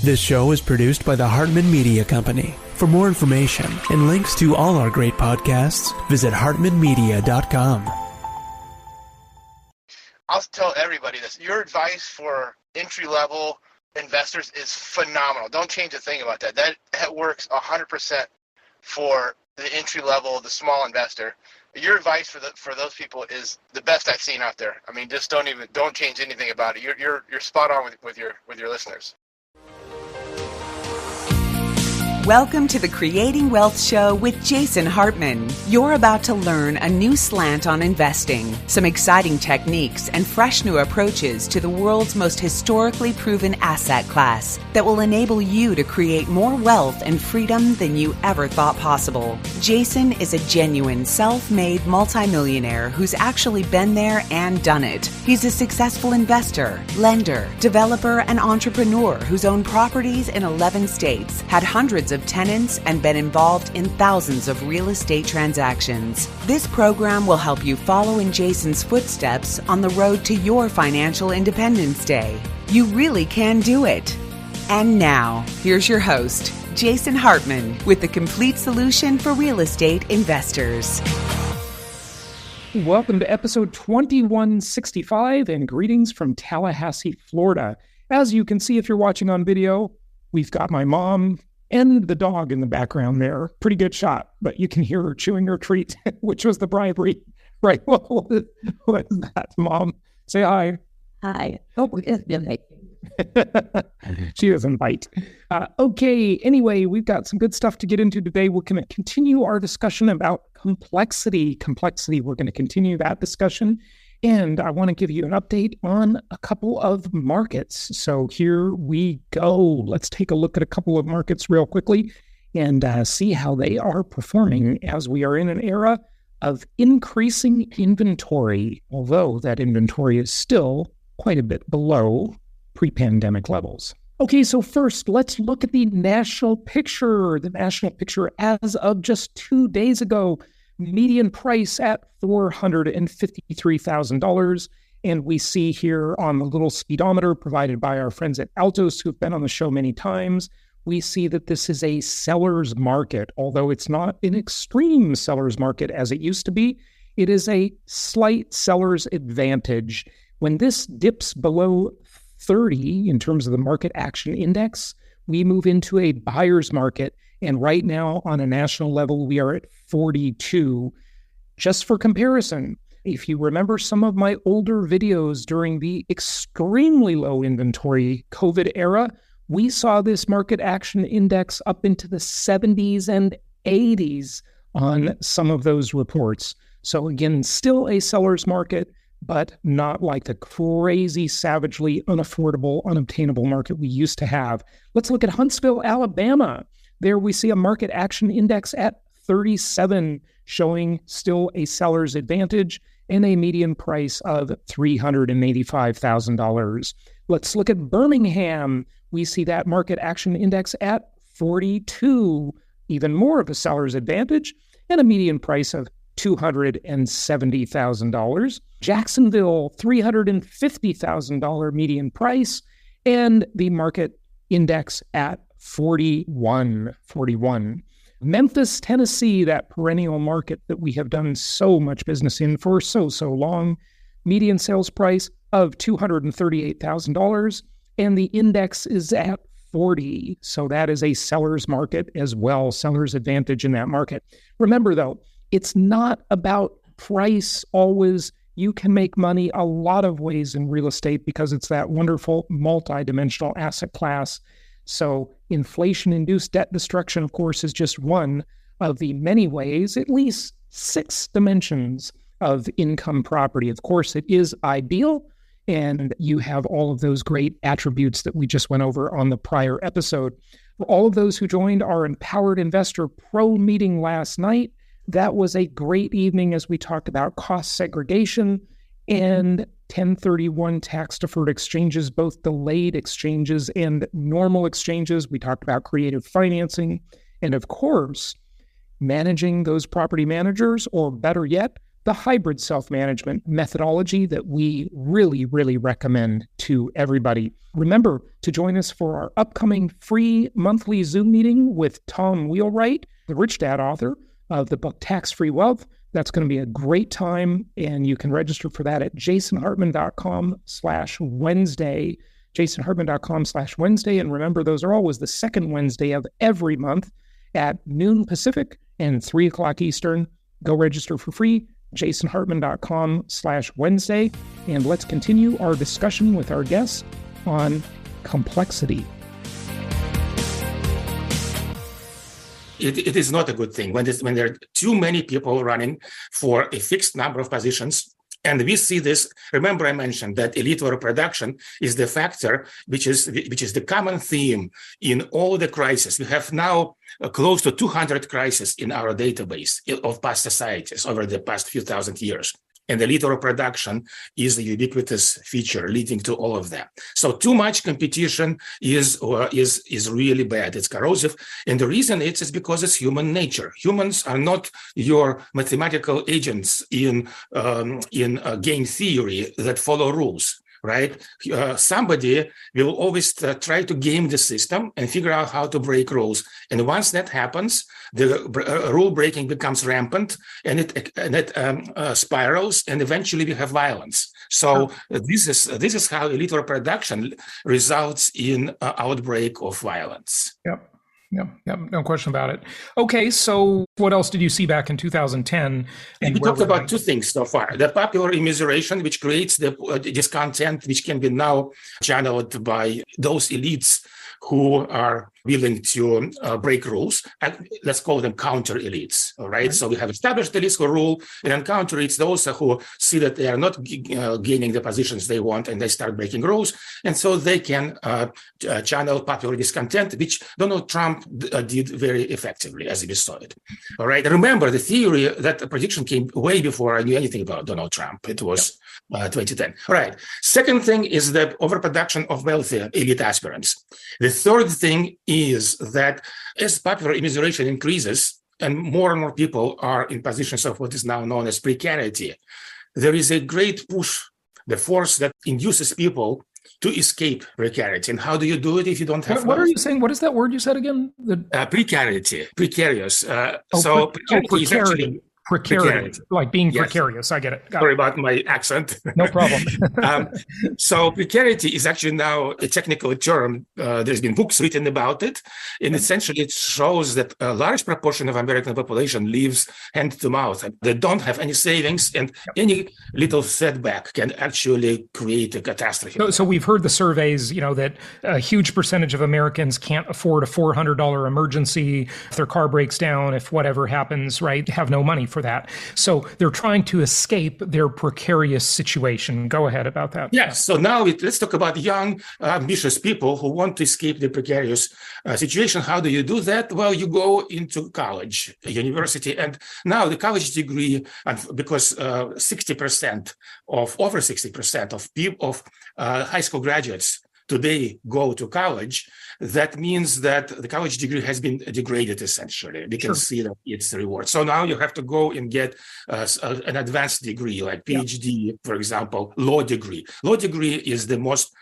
This show is produced by the Hartman Media Company. For more information and links to all our great podcasts, visit hartmanmedia.com. I'll tell everybody this. Your advice for entry-level investors is phenomenal. Don't change a thing about that. That works 100% for the entry-level, the small investor. Your advice for those people is the best I've seen out there. I mean, just don't change anything about it. You're spot on with your listeners. Welcome to the Creating Wealth Show with Jason Hartman. You're about to learn a new slant on investing, some exciting techniques, and fresh new approaches to the world's most historically proven asset class that will enable you to create more wealth and freedom than you ever thought possible. Jason is a genuine self-made multimillionaire who's actually been there and done it. He's a successful investor, lender, developer, and entrepreneur who's owned properties in 11 states, had hundreds of tenants, and been involved in thousands of real estate transactions. This program will help you follow in Jason's footsteps on the road to your financial independence day. You really can do it. And now, here's your host, Jason Hartman, with the complete solution for real estate investors. Welcome to episode 2165 and greetings from Tallahassee, Florida. As you can see if you're watching on video, we've got my mom and the dog in the background there. Pretty good shot, but you can hear her chewing her treat, which was the bribery. Right. What is that, Mom? Say hi. Hi. Oh, she doesn't bite. Okay. Anyway, we've got some good stuff to get into today. We're going to continue our discussion about complexity. We're going to continue that discussion. And I want to give you an update on a couple of markets. So here we go. Let's take a look at a couple of markets real quickly and see how they are performing as we are in an era of increasing inventory, although that inventory is still quite a bit below pre-pandemic levels. Okay, so first, let's look at the national picture. The national picture as of just 2 days ago, median price at $453,000. And we see here on the little speedometer provided by our friends at Altos, who've been on the show many times, we see that this is a seller's market. Although it's not an extreme seller's market as it used to be, it is a slight seller's advantage. When this dips below 30 in terms of the market action index, we move into a buyer's market. And right now on a national level, we are at 42. Just for comparison, if you remember some of my older videos during the extremely low inventory COVID era, we saw this market action index up into the 70s and 80s on some of those reports. So again, still a seller's market, but not like the crazy, savagely unaffordable, unobtainable market we used to have. Let's look at Huntstville, Alabama. There we see a market action index at 37, showing still a seller's advantage and a median price of $385,000. Let's look at Birmingham. We see that market action index at 42, even more of a seller's advantage and a median price of $270,000. Jacksonville, $350,000 median price and the market index at 41. Memphis, Tennessee, that perennial market that we have done so much business in for so long, median sales price of $238,000, and the index is at 40. So that is a seller's market as well, seller's advantage in that market. Remember, though, it's not about price always. You can make money a lot of ways in real estate because it's that wonderful multi-dimensional asset class. So inflation-induced debt destruction, of course, is just one of the many ways, at least 6 dimensions of income property. Of course, it is ideal, and you have all of those great attributes that we just went over on the prior episode. For all of those who joined our Empowered Investor Pro meeting last night, that was a great evening as we talked about cost segregation and 1031 tax-deferred exchanges, both delayed exchanges and normal exchanges. We talked about creative financing and, of course, managing those property managers, or better yet, the hybrid self-management methodology that we really, really recommend to everybody. Remember to join us for our upcoming free monthly Zoom meeting with Tom Wheelwright, the Rich Dad author of the book Tax-Free Wealth. That's going to be a great time, and you can register for that at jasonhartman.com/Wednesday, jasonhartman.com/Wednesday. And remember, those are always the second Wednesday of every month at noon Pacific and 3 o'clock Eastern. Go register for free, jasonhartman.com/Wednesday. And let's continue our discussion with our guests on complexity. It is not a good thing when there are too many people running for a fixed number of positions. And we see this. Remember, I mentioned that elite overproduction is the factor which is the common theme in all the crises. We have now close to 200 crises in our database of past societies over the past few thousand years. And elite overproduction is a ubiquitous feature leading to all of them. So too much competition is really bad. It's corrosive. And the reason is because it's human nature. Humans are not your mathematical agents in game theory that follow rules. Right? Somebody will always try to game the system and figure out how to break rules. And once that happens, the rule breaking becomes rampant, and it spirals, and eventually we have violence. So this is how elite overproduction results in outbreak of violence. Yep. No question about it. Okay, so what else did you see back in 2010? And we talked about two things so far. The popular immiseration, which creates the discontent, which can be now channeled by those elites who are willing to break rules. And let's call them counter elites, all right? So we have established elites who rule, and then counter elites, those who see that they are not gaining the positions they want, and they start breaking rules. And so they can channel popular discontent, which Donald Trump did very effectively, as we saw it. All right. Remember, the theory that the prediction came way before I knew anything about Donald Trump. It was 2010. All right. Second thing is the overproduction of wealthy elite aspirants. The third thing is that as popular immiseration increases and more people are in positions of what is now known as precarity, there is a great push, the force that induces people to escape precarity. And how do you do it if you don't have What are you saying? What is that word you said again? Precarity, precarious. Precarity is actually precarious, like being precarious. I get it. Sorry about my accent. No problem. So precarity is actually now a technical term. There's been books written about it. And essentially it shows that a large proportion of American population lives hand to mouth. They don't have any savings, and any little setback can actually create a catastrophe. So we've heard the surveys, that a huge percentage of Americans can't afford a $400 emergency if their car breaks down, if whatever happens, right? Have no money for that. So they're trying to escape their precarious situation. Go ahead about that. Yes. So now let's talk about young, ambitious people who want to escape the precarious situation. How do you do that? Well, you go into college, university, and now the college degree, because over 60% of high school graduates today go to college, that means that the college degree has been degraded, essentially. We can see that it's a reward. So now you have to go and get an advanced degree, like PhD, for example, law degree. Law degree is the most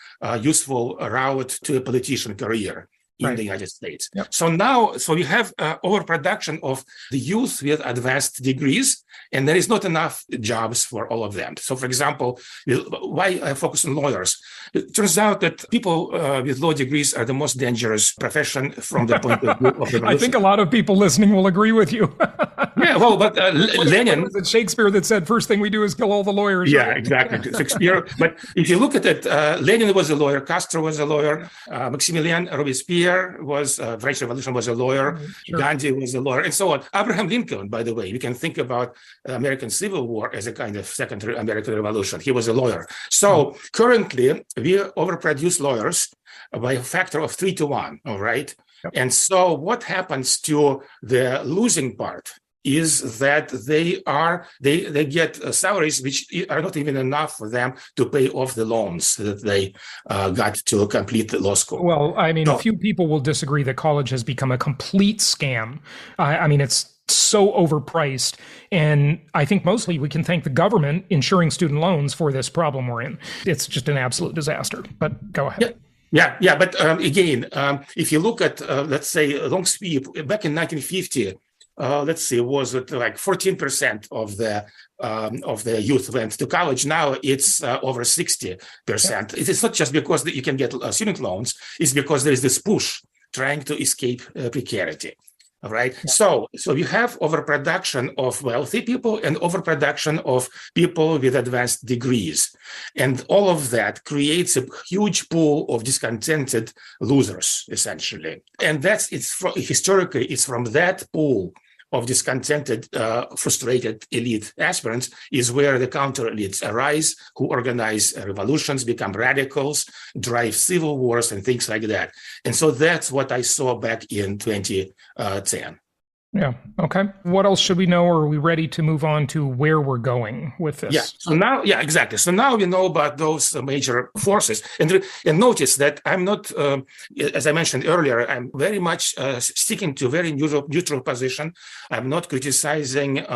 useful route to a politician career in the United States. So we have overproduction of the youth with advanced degrees, and there is not enough jobs for all of them. So, for example, why I focus on lawyers? It turns out that people with law degrees are the most dangerous profession from the point of view of the revolution. I think a lot of people listening will agree with you. But Lenin... Was it Shakespeare that said, first thing we do is kill all the lawyers? Yeah, exactly. Shakespeare. But if you look at it, Lenin was a lawyer, Castro was a lawyer, Maximilian Robespierre was, French Revolution was a lawyer, Gandhi was a lawyer, and so on. Abraham Lincoln, by the way, we can think about American Civil War as a kind of second American Revolution. He was a lawyer. So currently, we overproduce lawyers by a factor of 3 to 1, all right? And so what happens to the losing part is that they get salaries which are not even enough for them to pay off the loans that they got to complete the law school. Well, I mean, a few people will disagree that college has become a complete scam. I mean, it's so overpriced. And I think mostly we can thank the government insuring student loans for this problem we're in. It's just an absolute disaster. But go ahead. Yeah. But again, if you look at, let's say, long sweep, back in 1950, let's see, was it like 14% of the youth went to college? Now it's over 60%. It's not just because you can get student loans; it's because there is this push trying to escape precarity. All right. Yeah. So you have overproduction of wealthy people and overproduction of people with advanced degrees. And all of that creates a huge pool of discontented losers, essentially. And historically, it's from that pool of discontented, frustrated elite aspirants is where the counter-elites arise, who organize revolutions, become radicals, drive civil wars, and things like that. And so that's what I saw back in 2010. Yeah. Okay. What else should we know? Or are we ready to move on to where we're going with this? Exactly. So now we know about those major forces. And notice that I'm not, as I mentioned earlier, I'm very much sticking to a very neutral position. I'm not criticizing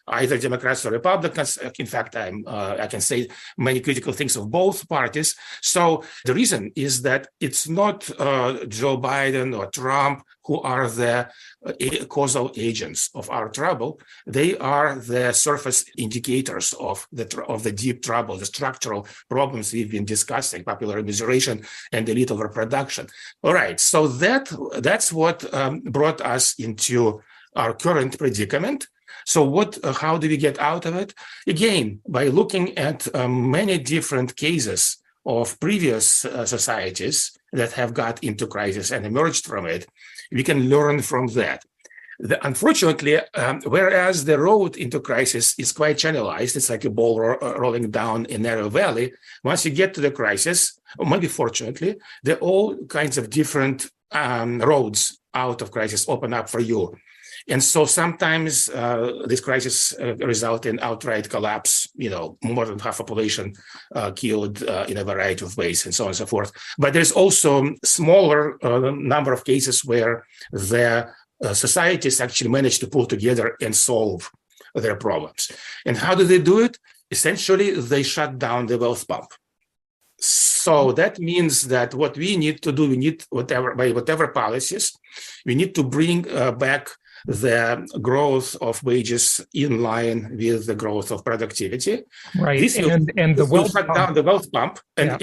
either Democrats or Republicans. In fact, I can say many critical things of both parties. So the reason is that it's not Joe Biden or Trump who are the causal agents of our trouble. They are the surface indicators of the deep trouble, the structural problems we've been discussing: popular immiseration and elite overproduction. All right, so that's what brought us into our current predicament. So how do we get out of it? Again, by looking at many different cases of previous societies that have got into crisis and emerged from it. We can learn from that. Unfortunately, whereas the road into crisis is quite channelized, it's like a ball rolling down a narrow valley. Once you get to the crisis, or maybe fortunately, there are all kinds of different roads out of crisis open up for you. And so sometimes this crisis result in outright collapse, more than half a population killed in a variety of ways, and so on and so forth. But there's also smaller number of cases where the societies actually manage to pull together and solve their problems. And how do they do it? Essentially, they shut down the wealth pump. So that means that what we need to do, by whatever policies, we need to bring back the growth of wages in line with the growth of productivity. Right, this will shut down the wealth pump and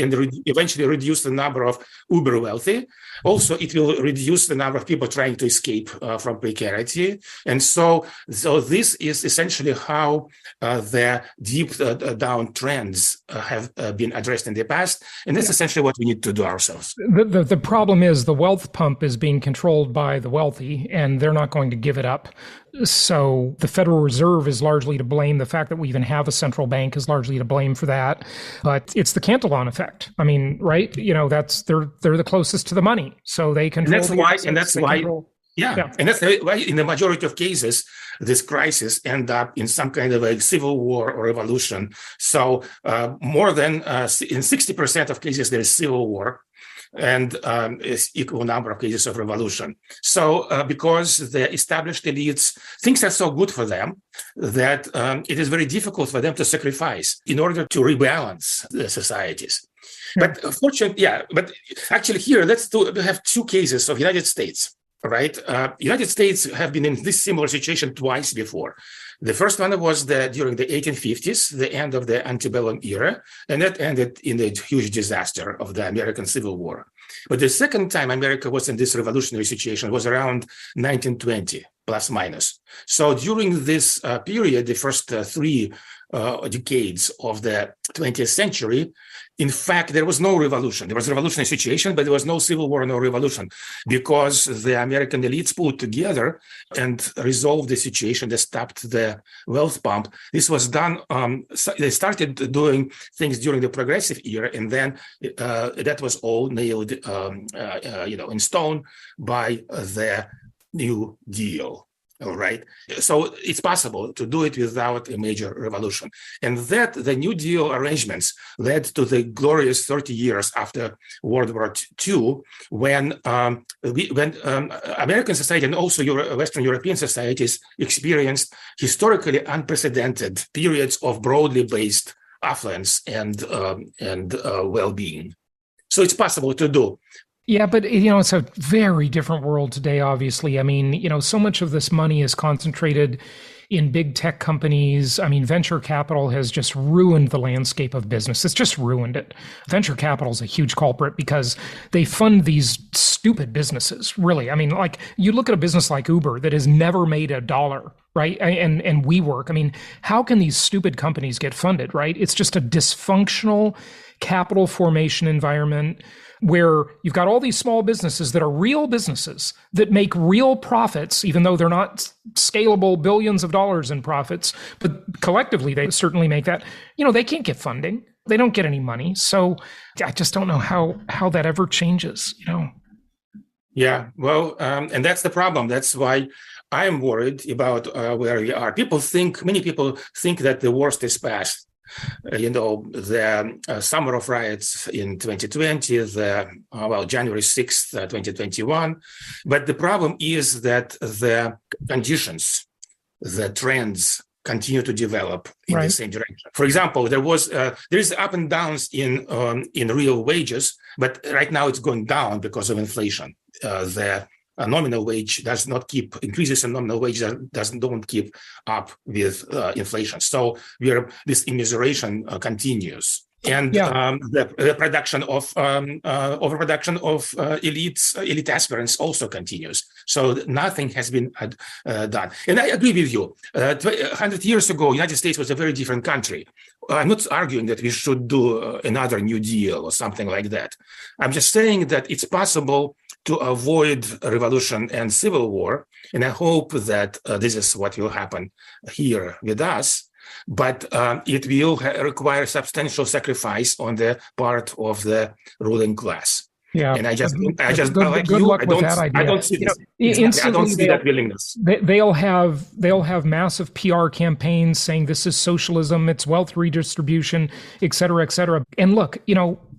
eventually reduce the number of uber wealthy. Also, it will reduce the number of people trying to escape from precarity. And so this is essentially how the deep down trends have been addressed in the past. And that's essentially what we need to do ourselves. The problem is the wealth pump is being controlled by the wealthy, and they're not going to give it up. So the Federal Reserve is largely to blame. The fact that we even have a central bank is largely to blame for that. But it's the Cantillon effect. I mean, right? That's they're the closest to the money, so they control. And that's why. And that's why in the majority of cases, this crisis end up in some kind of a civil war or revolution. So more than in 60% of cases, there is civil war, and is equal number of cases of revolution. So because the established elites, things are so good for them that it is very difficult for them to sacrifice in order to rebalance the societies. But fortunately, but actually here, we have two cases of United States. Right, United States have been in this similar situation twice before. The first one was during the 1850s, the end of the antebellum era, and that ended in a huge disaster of the American Civil War. But the second time America was in this revolutionary situation was around 1920, plus minus. So during this period, the first three decades of the 20th century, in fact, there was no revolution. There was a revolutionary situation, but there was no civil war, no revolution, because the American elites pulled together and resolved the situation. They stopped the wealth pump. This was done. They started doing things during the progressive era, and then that was all nailed, in stone by the New Deal. All right. So it's possible to do it without a major revolution. And that the New Deal arrangements led to the glorious 30 years after World War II, when American society and also Western European societies experienced historically unprecedented periods of broadly based affluence and well-being. So it's possible to do. Yeah, but it's a very different world today, obviously. I mean, so much of this money is concentrated in big tech companies. I mean, venture capital has just ruined the landscape of business. It's just ruined it. Venture capital is a huge culprit because they fund these stupid businesses, really. I mean, like you look at a business like Uber that has never made $1, right? And WeWork. I mean, how can these stupid companies get funded, right? It's just a dysfunctional capital formation environment where you've got all these small businesses that are real businesses that make real profits, even though they're not scalable billions of dollars in profits, but collectively they certainly make that. They can't get funding. They don't get any money. So I just don't know how that ever changes, Yeah, well, and that's the problem. That's why I'm worried about where we are. Many people think that the worst is past. The summer of riots in 2020, January 6th, 2021. But the problem is that the conditions, the trends continue to develop in the same direction. For example, there's up and downs in real wages, but right now it's going down because of inflation. The nominal wage increases in nominal wage don't keep up with inflation. So this immiseration continues. And the production of overproduction of elite aspirants also continues. So nothing has been done. And I agree with you. 100 years ago, United States was a very different country. I'm not arguing that we should do another New Deal or something like that. I'm just saying that it's possible to avoid a revolution and civil war. And I hope that this is what will happen here with us. But it will require substantial sacrifice on the part of the ruling class. Yeah, and I don't see that willingness. They'll have massive PR campaigns saying this is socialism, it's wealth redistribution, et cetera, et cetera. And look,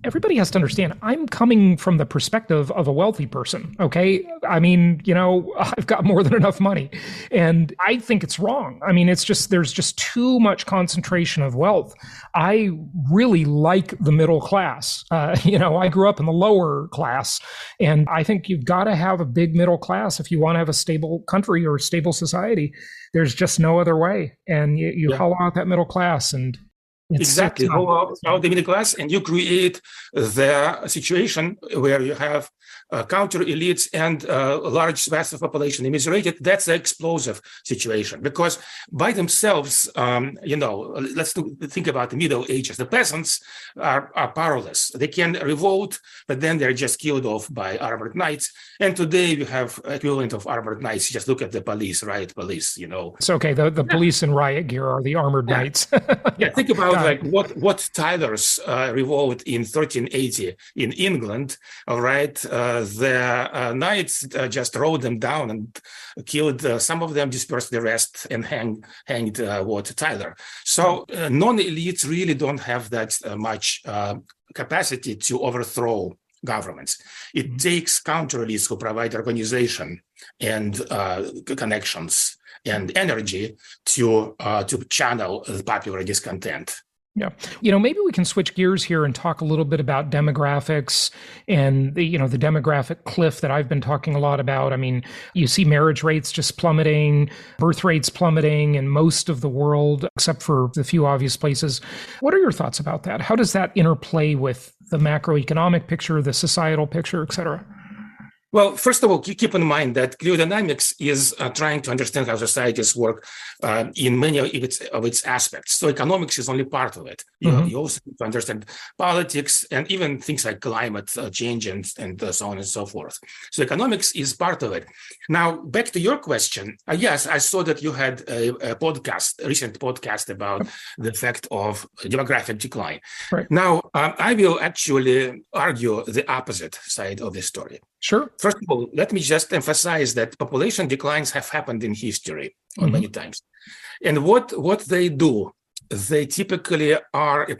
everybody has to understand, I'm coming from the perspective of a wealthy person, okay? I mean, I've got more than enough money. And I think it's wrong. I mean, there's just too much concentration of wealth. I really like the middle class. I grew up in the lower class, and I think you've got to have a big middle class if you want to have a stable country or a stable society. There's just no other way. And you hollow out that middle class, and exactly, hollow out the middle class, and you create the situation where you have counter elites and large swaths of population immiserated. That's an explosive situation, because by themselves, let's think about the Middle Ages. The peasants are powerless. They can revolt, but then they're just killed off by armored knights. And today we have equivalent of armored knights. Just look at the police, riot police. It's okay. The police in riot gear are the armored knights. Think about what Tylers revolt in 1380 in England. All right. The knights just rode them down and killed some of them, dispersed the rest, and hanged Tyler. So non-elites really don't have that much capacity to overthrow governments. It takes counter-elites who provide organization and connections and energy to channel the popular discontent. Yeah. Maybe we can switch gears here and talk a little bit about demographics and the demographic cliff that I've been talking a lot about. I mean, you see marriage rates just plummeting, birth rates plummeting in most of the world, except for the few obvious places. What are your thoughts about that? How does that interplay with the macroeconomic picture, the societal picture, et cetera? Well, first of all, keep in mind that cliodynamics is trying to understand how societies work in many of its aspects. So economics is only part of it. You also need to understand politics and even things like climate change and so on and so forth. So economics is part of it. Now, back to your question. Yes, I saw that you had a recent podcast about the effect of demographic decline. Right. Now, I will actually argue the opposite side of the story. Sure. first of all, let me just emphasize that population declines have happened in history many times. And what they do, they typically are a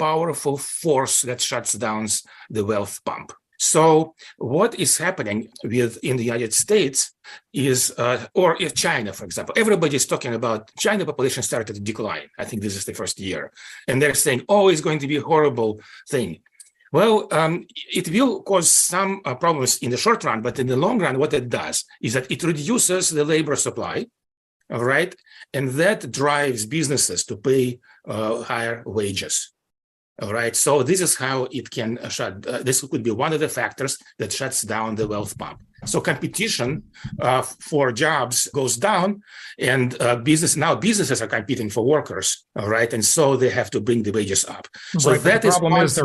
powerful force that shuts down the wealth pump. So what is happening in the United States is, or in China, for example, everybody is talking about China population started to decline. I think this is the first year. And they're saying, oh, it's going to be a horrible thing. Well, it will cause some problems in the short run, but in the long run, what it does is that it reduces the labor supply, all right? And that drives businesses to pay higher wages. All right, so this is how it can this could be one of the factors that shuts down the wealth pump. So competition for jobs goes down, and businesses are competing for workers. All right, and so they have to bring the wages up. So right, that the problem is they're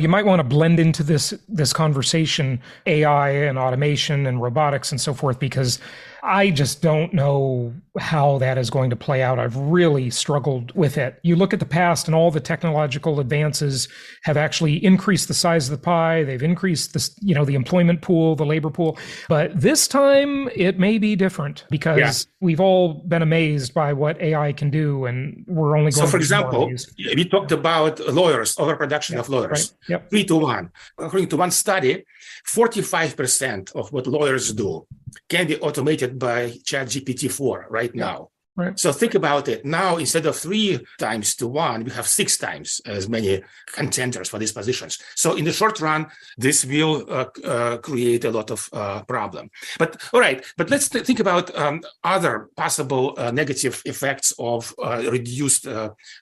you might want to blend into this conversation AI and automation and robotics and so forth, because I just don't know how that is going to play out. I've really struggled with it. You look at the past and all the technological advances have actually increased the size of the pie. They've increased the employment pool, the labor pool. But this time it may be different because we've all been amazed by what AI can do, and we're only going So, for example, we talked about lawyers, overproduction of lawyers, 3-to-1. According to one study, 45% of what lawyers do can be automated by ChatGPT-4 right now. Right. So think about it. Now, instead of 3 times to 1, we have 6 times as many contenders for these positions. So in the short run, this will create a lot of problem. But all right, but let's think about other possible negative effects of reduced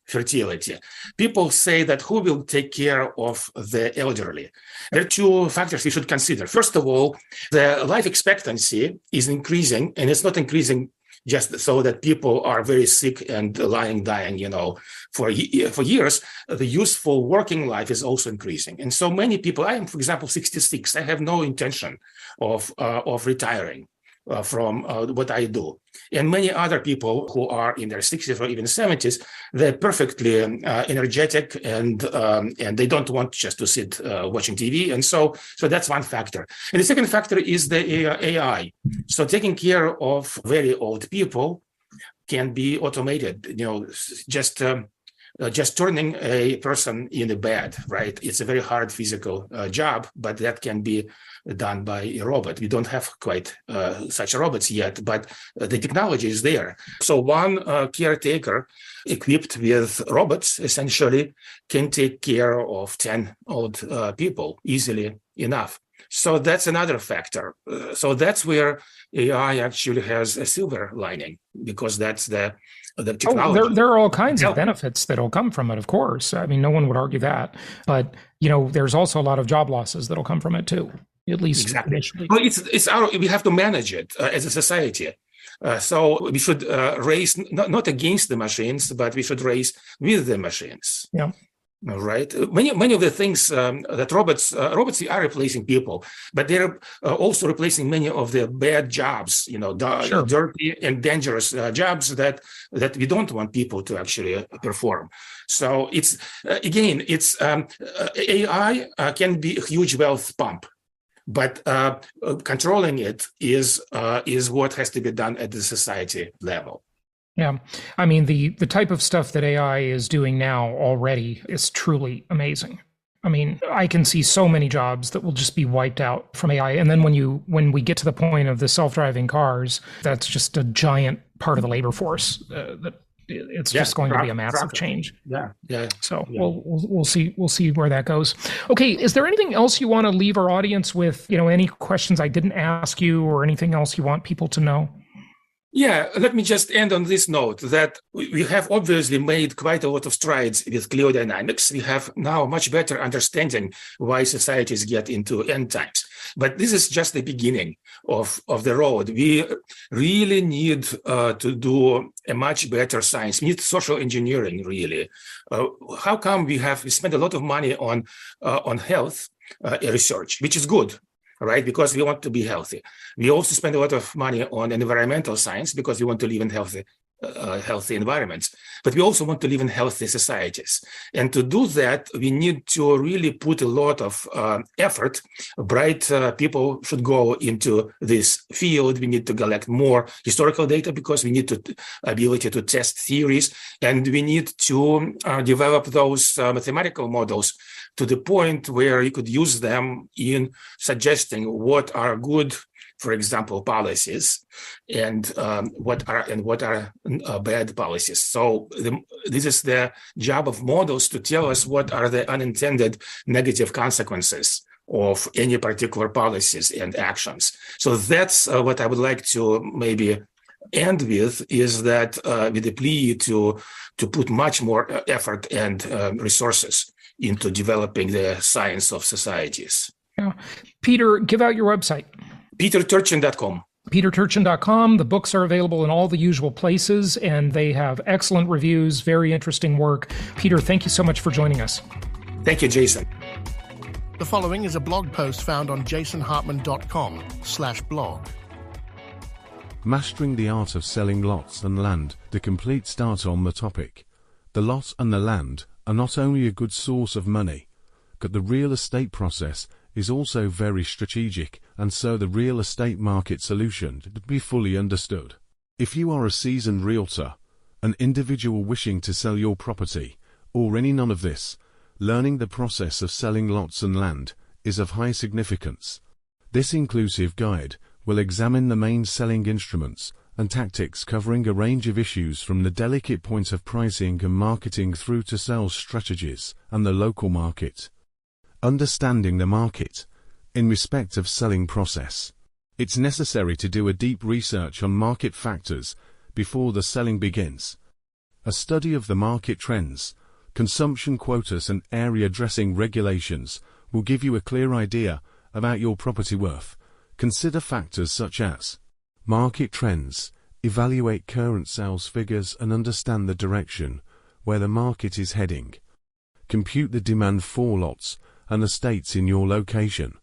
fertility. People say that who will take care of the elderly? There are 2 factors we should consider. First of all, the life expectancy is increasing, and it's not increasing just so that people are very sick and dying, for years. The useful working life is also increasing. And so many people, I am, for example, 66, I have no intention of retiring from what I do. And many other people who are in their 60s or even 70s, they're perfectly energetic and they don't want just to sit watching TV. And so that's one factor. And the second factor is the AI. So taking care of very old people can be automated, just turning a person in a bed, right? It's a very hard physical job, but that can be done by a robot. We don't have quite such robots yet, but the technology is there. So one caretaker equipped with robots essentially can take care of 10 old people easily enough. So that's another factor. So that's where AI actually has a silver lining, because that's the technology. There are all kinds of benefits that'll come from it, of course. I mean, no one would argue that. But, there's also a lot of job losses that'll come from it too, at least initially. Well, we have to manage it as a society. So we should race not against the machines, but we should race with the machines. Yeah. All right. Many of the things that robots are replacing people, but they're also replacing many of the bad jobs, dirty and dangerous jobs that we don't want people to actually perform. So it's AI can be a huge wealth pump, but controlling it is what has to be done at the society level. Yeah. I mean, the type of stuff that AI is doing now already is truly amazing. I mean, I can see so many jobs that will just be wiped out from AI. And then when we get to the point of the self-driving cars, that's just a giant part of the labor force. It's just going to be a massive change. Yeah. So we'll see where that goes. Okay. Is there anything else you want to leave our audience with? Any questions I didn't ask you, or anything else you want people to know? Yeah, let me just end on this note that we have obviously made quite a lot of strides with cliodynamics. We have now much better understanding why societies get into end times. But this is just the beginning of the road. We really need to do a much better science. We need social engineering, really. How come we spend a lot of money on health research, which is good, right? Because we want to be healthy. We also spend a lot of money on environmental science because we want to live in healthy healthy environments, but we also want to live in healthy societies. And to do that, we need to really put a lot of effort. Bright people should go into this field. We need to collect more historical data because we need to ability to test theories, and we need to develop those mathematical models to the point where you could use them in suggesting what are good, for example, policies, and what are bad policies. So this is the job of models to tell us what are the unintended negative consequences of any particular policies and actions. So that's what I would like to maybe end with, is that with the plea to put much more effort and resources into developing the science of societies. Yeah. Peter, give out your website. PeterTurchin.com. PeterTurchin.com. The books are available in all the usual places, and they have excellent reviews, very interesting work. Peter, thank you so much for joining us. Thank you, Jason. The following is a blog post found on jasonhartman.com/blog. Mastering the Art of Selling Lots and Land, the complete start on the topic. The lot and the land are not only a good source of money, but the real estate process is also very strategic, and so the real estate market solution to be fully understood. If you are a seasoned realtor, an individual wishing to sell your property, or any none of this, learning the process of selling lots and land is of high significance. This inclusive guide will examine the main selling instruments and tactics, covering a range of issues from the delicate point of pricing and marketing through to sales strategies and the local market. Understanding the market in respect of selling process. It's necessary to do a deep research on market factors before the selling begins. A study of the market trends, consumption quotas and area dressing regulations will give you a clear idea about your property worth. Consider factors such as market trends, evaluate current sales figures and understand the direction where the market is heading. Compute the demand for lots and estates in your location.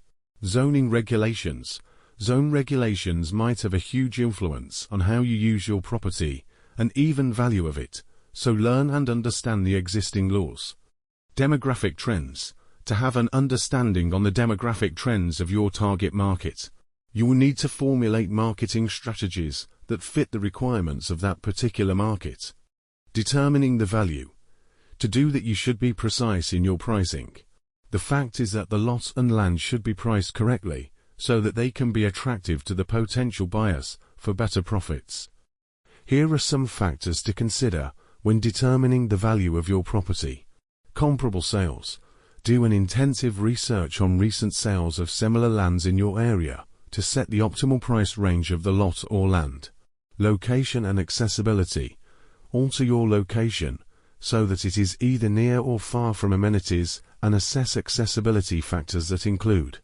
Zoning regulations. Zone regulations might have a huge influence on how you use your property and even value of it, so learn and understand the existing laws. Demographic trends. To have an understanding on the demographic trends of your target market, you will need to formulate marketing strategies that fit the requirements of that particular market. Determining the value. To do that, you should be precise in your pricing. The fact is that the lot and land should be priced correctly so that they can be attractive to the potential buyers for better profits. Here are some factors to consider when determining the value of your property. Comparable sales. Do an intensive research on recent sales of similar lands in your area to set the optimal price range of the lot or land. Location and accessibility. Alter your location so that it is either near or far from amenities, and assess accessibility factors that include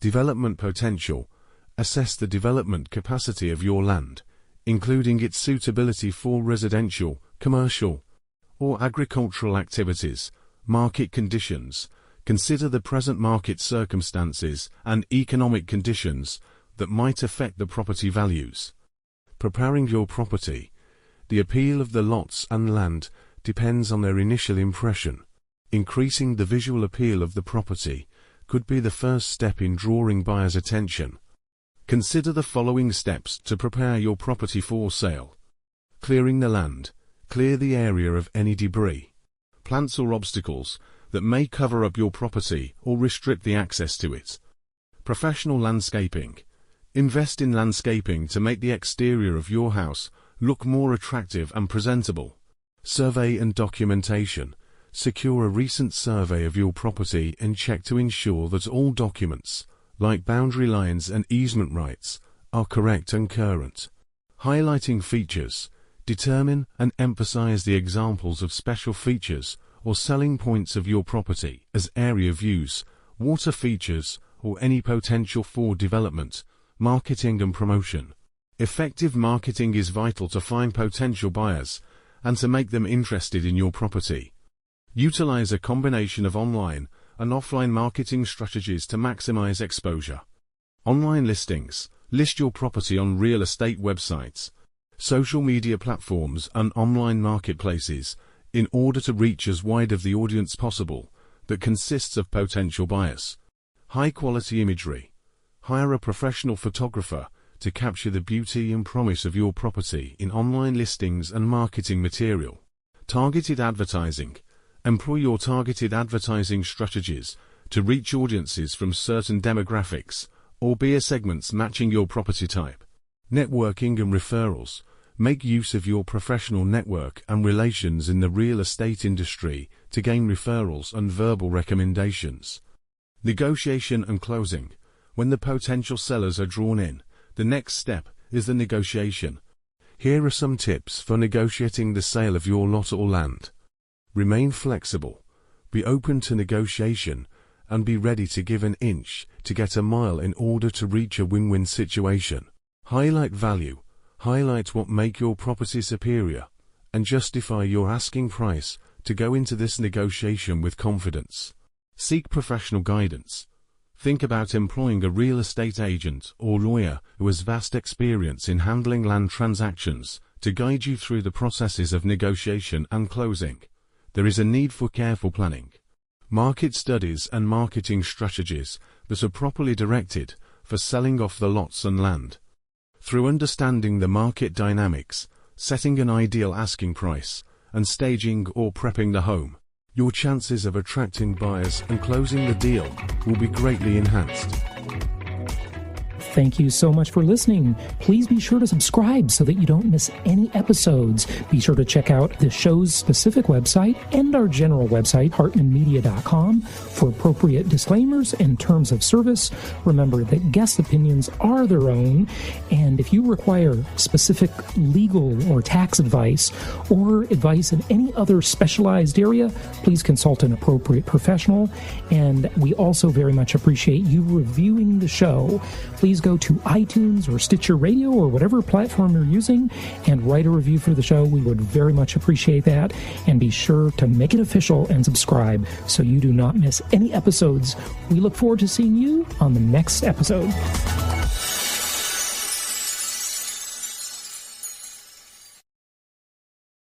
development potential. Assess the development capacity of your land, including its suitability for residential, commercial, or agricultural activities. Market conditions. Consider the present market circumstances and economic conditions that might affect the property values. Preparing your property. The appeal of the lots and land depends on their initial impression. Increasing the visual appeal of the property could be the first step in drawing buyers' attention. Consider the following steps to prepare your property for sale. Clearing the land. Clear the area of any debris, plants or obstacles that may cover up your property or restrict the access to it. Professional landscaping. Invest in landscaping to make the exterior of your house look more attractive and presentable. Survey and documentation. Secure a recent survey of your property and check to ensure that all documents, like boundary lines and easement rights, are correct and current. Highlighting features. Determine and emphasize the examples of special features or selling points of your property as area views, water features, or any potential for development. Marketing and promotion. Effective marketing is vital to find potential buyers and to make them interested in your property. Utilize a combination of online and offline marketing strategies to maximize exposure. Online listings. List your property on real estate websites. social media platforms and online marketplaces in order to reach as wide of the audience possible that consists of potential buyers. High-quality imagery. Hire a professional photographer to capture the beauty and promise of your property in online listings and marketing material. Targeted advertising. Employ your targeted advertising strategies to reach audiences from certain demographics or buyer segments matching your property type. Networking and referrals. Make use of your professional network and relations in the real estate industry to gain referrals and verbal recommendations. Negotiation and closing. When the potential sellers are drawn in, the next step is the negotiation. Here are some tips for negotiating the sale of your lot or land. Remain flexible. Be open to negotiation and be ready to give an inch to get a mile in order to reach a win-win situation. Highlight value. Highlight what make your property superior and justify your asking price to go into this negotiation with confidence. Seek professional guidance. Think about employing a real estate agent or lawyer who has vast experience in handling land transactions to guide you through the processes of negotiation and closing. There is a need for careful planning. Market studies and marketing strategies that are properly directed for selling off the lots and land. Through understanding the market dynamics, setting an ideal asking price, and staging or prepping the home, your chances of attracting buyers and closing the deal will be greatly enhanced. Thank you so much for listening. Please be sure to subscribe so that you don't miss any episodes. Be sure to check out the show's specific website and our general website, hartmanmedia.com, for appropriate disclaimers and terms of service. Remember that guest opinions are their own, and if you require specific legal or tax advice or advice in any other specialized area, please consult an appropriate professional. And we also very much appreciate you reviewing the show. Please go to iTunes or Stitcher Radio or whatever platform you're using and write a review for the show. We would very much appreciate that. And be sure to make it official and subscribe so you do not miss any episodes. We look forward to seeing you on the next episode.